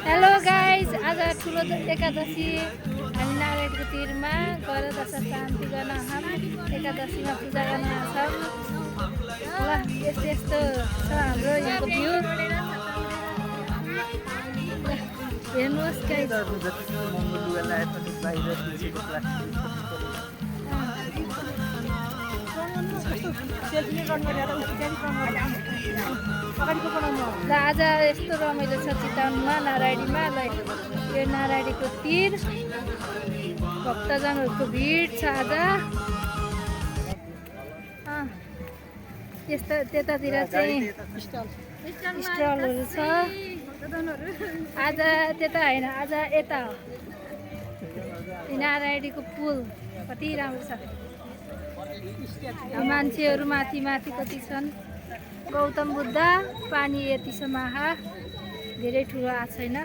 Hello guys, आज ठुलो एकादशी हामी नारायणको तीरमा गएर दशा शान्ति गर्न एकादशीमा पूजा गर्न आउँछौँ। ल यस्तो यस्तो छ हाम्रो यहाँको भ्यू, हेर्नुहोस् गाइज। ल आज यस्तो रमाइलो छ चितवनमा नारायणीमा। ल यो नारायणीको तीर, भक्तजनहरूको भिड छ आज। त्यस्तो त्यतातिर चाहिँ स्टलहरू छ। आज त्यता होइन, आज यता हो। नारायणीको पुल कति राम्रो छ। मान्छेहरू माथि माथि कति छन्। गौतम बुद्ध, पानी यति छ माहा, धेरै ठुलो आएको छैन।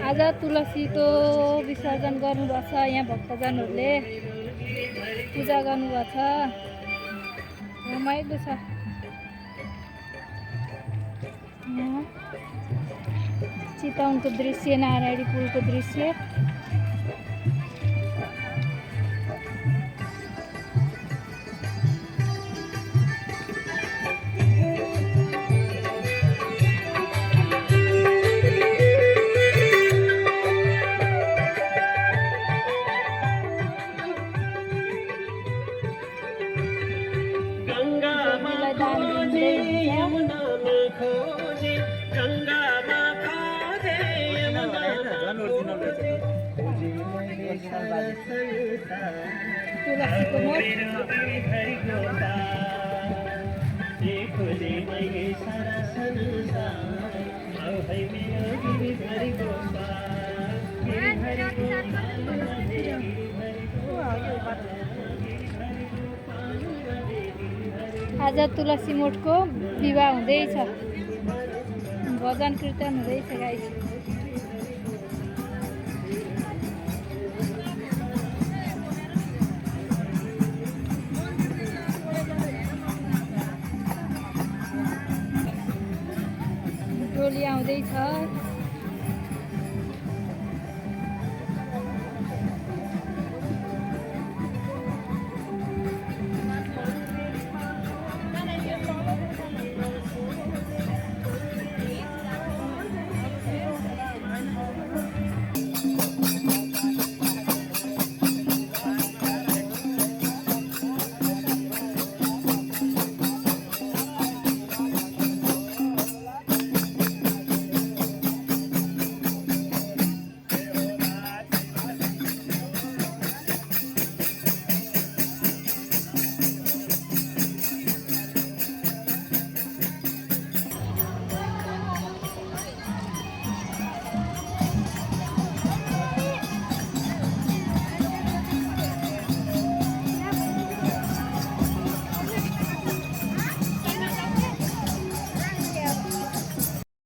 आज तुलसीको विसर्जन गर्नुभएको छ। यहाँ भक्तजनहरूले पूजा गर्नुभएको छ। रमाइलो छ। चितवनको दृश्य, नारायणी पुलको दृश्य। आज तुलसी मोठको विवाह हुँदैछ, भजन कीर्तन हुँदैछ गाइस। टोली आउँदैछ।